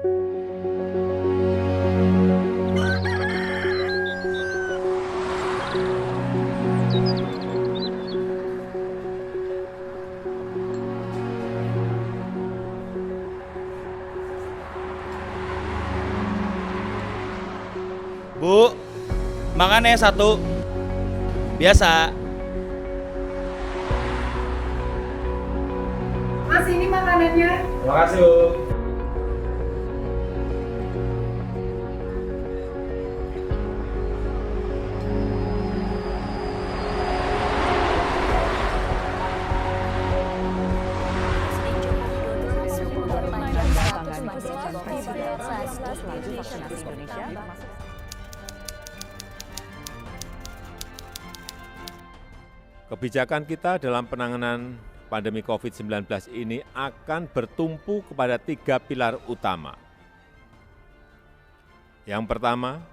Bu, makannya satu. Biasa. Mas, ini makanannya. Terima kasih, Bu. Kebijakan kita dalam penanganan pandemi COVID-19 ini akan bertumpu kepada 3 pilar utama. Yang pertama,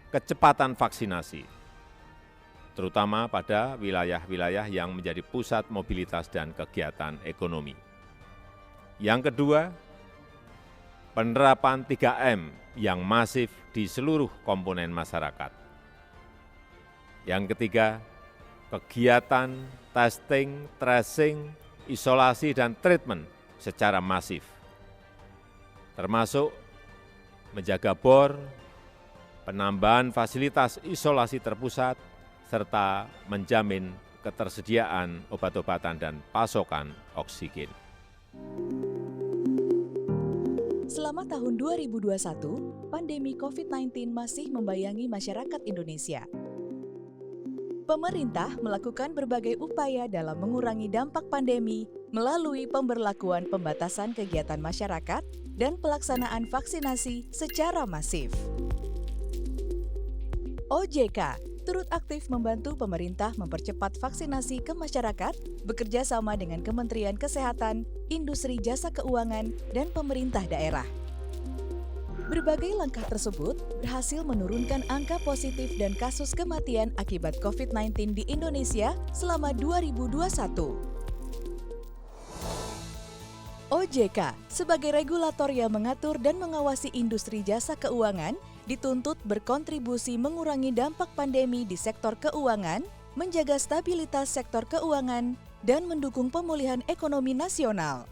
kecepatan vaksinasi, terutama pada wilayah-wilayah yang menjadi pusat mobilitas dan kegiatan ekonomi. Yang kedua, penerapan 3M yang masif di seluruh komponen masyarakat. Yang ketiga, kegiatan testing, tracing, isolasi, dan treatment secara masif, termasuk menjaga bor, penambahan fasilitas isolasi terpusat, serta menjamin ketersediaan obat-obatan dan pasokan oksigen. Selama tahun 2021, pandemi COVID-19 masih membayangi masyarakat Indonesia. Pemerintah melakukan berbagai upaya dalam mengurangi dampak pandemi melalui pemberlakuan pembatasan kegiatan masyarakat dan pelaksanaan vaksinasi secara masif. OJK turut aktif membantu pemerintah mempercepat vaksinasi ke masyarakat, bekerja sama dengan Kementerian Kesehatan, Industri Jasa Keuangan, dan pemerintah daerah. Berbagai langkah tersebut berhasil menurunkan angka positif dan kasus kematian akibat COVID-19 di Indonesia selama 2021. OJK sebagai regulator yang mengatur dan mengawasi industri jasa keuangan dituntut berkontribusi mengurangi dampak pandemi di sektor keuangan, menjaga stabilitas sektor keuangan, dan mendukung pemulihan ekonomi nasional.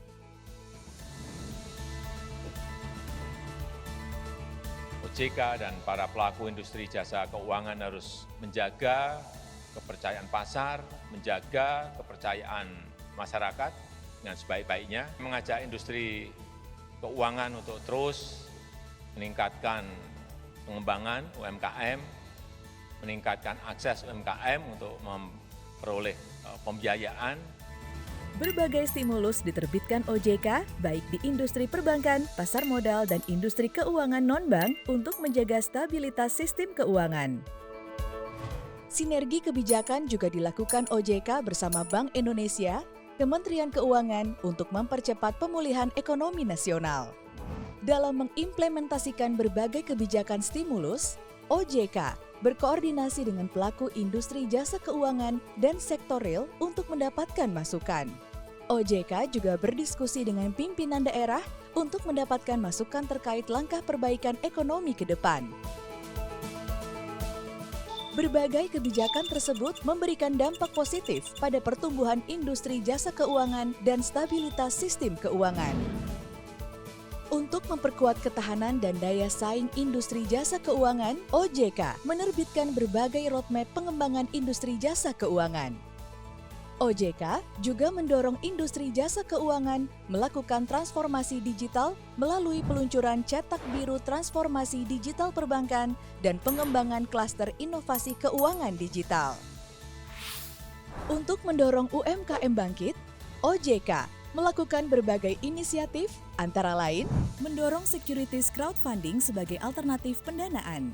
OJK dan para pelaku industri jasa keuangan harus menjaga kepercayaan pasar, menjaga kepercayaan masyarakat dengan sebaik-baiknya, mengajak industri keuangan untuk terus meningkatkan pengembangan UMKM, meningkatkan akses UMKM untuk memperoleh pembiayaan. Berbagai stimulus diterbitkan OJK, baik di industri perbankan, pasar modal, dan industri keuangan non-bank untuk menjaga stabilitas sistem keuangan. Sinergi kebijakan juga dilakukan OJK bersama Bank Indonesia, Kementerian Keuangan untuk mempercepat pemulihan ekonomi nasional. Dalam mengimplementasikan berbagai kebijakan stimulus, OJK berkoordinasi dengan pelaku industri jasa keuangan dan sektor real untuk mendapatkan masukan. OJK juga berdiskusi dengan pimpinan daerah untuk mendapatkan masukan terkait langkah perbaikan ekonomi ke depan. Berbagai kebijakan tersebut memberikan dampak positif pada pertumbuhan industri jasa keuangan dan stabilitas sistem keuangan. Untuk memperkuat ketahanan dan daya saing industri jasa keuangan, OJK menerbitkan berbagai roadmap pengembangan industri jasa keuangan. OJK juga mendorong industri jasa keuangan melakukan transformasi digital melalui peluncuran cetak biru transformasi digital perbankan dan pengembangan klaster inovasi keuangan digital. Untuk mendorong UMKM bangkit, OJK melakukan berbagai inisiatif, antara lain mendorong securities crowdfunding sebagai alternatif pendanaan,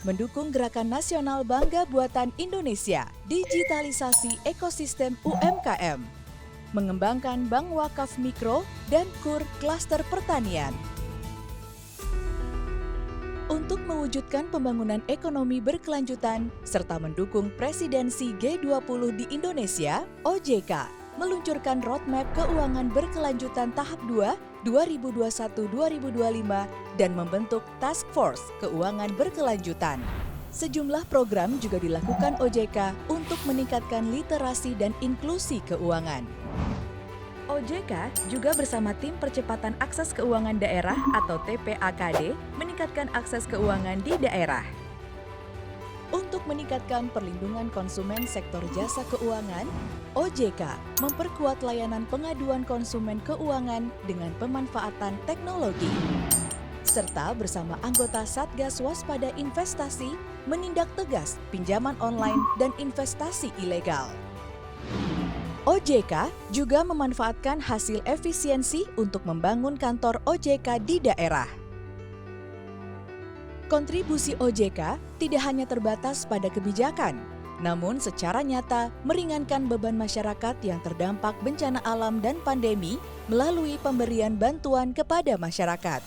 mendukung gerakan nasional Bangga Buatan Indonesia, digitalisasi ekosistem UMKM, mengembangkan Bank Wakaf Mikro dan KUR Klaster Pertanian. Untuk mewujudkan pembangunan ekonomi berkelanjutan serta mendukung presidensi G20 di Indonesia, OJK meluncurkan roadmap keuangan berkelanjutan tahap 2 2021-2025 dan membentuk Task Force Keuangan Berkelanjutan. Sejumlah program juga dilakukan OJK untuk meningkatkan literasi dan inklusi keuangan. OJK juga bersama Tim Percepatan Akses Keuangan Daerah atau TPAKD meningkatkan akses keuangan di daerah. Untuk meningkatkan perlindungan konsumen sektor jasa keuangan, OJK memperkuat layanan pengaduan konsumen keuangan dengan pemanfaatan teknologi. Serta bersama anggota Satgas Waspada Investasi menindak tegas pinjaman online dan investasi ilegal. OJK juga memanfaatkan hasil efisiensi untuk membangun kantor OJK di daerah. Kontribusi OJK tidak hanya terbatas pada kebijakan, namun secara nyata meringankan beban masyarakat yang terdampak bencana alam dan pandemi melalui pemberian bantuan kepada masyarakat.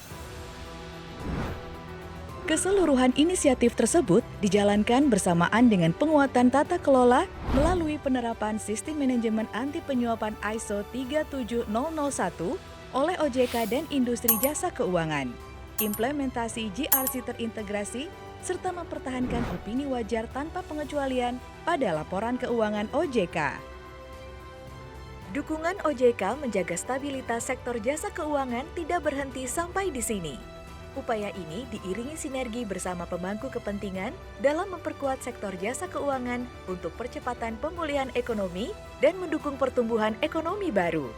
Keseluruhan inisiatif tersebut dijalankan bersamaan dengan penguatan tata kelola melalui penerapan sistem manajemen anti penyuapan ISO 37001 oleh OJK dan industri jasa keuangan, implementasi GRC terintegrasi, serta mempertahankan opini wajar tanpa pengecualian pada laporan keuangan OJK. Dukungan OJK menjaga stabilitas sektor jasa keuangan tidak berhenti sampai di sini. Upaya ini diiringi sinergi bersama pemangku kepentingan dalam memperkuat sektor jasa keuangan untuk percepatan pemulihan ekonomi dan mendukung pertumbuhan ekonomi baru.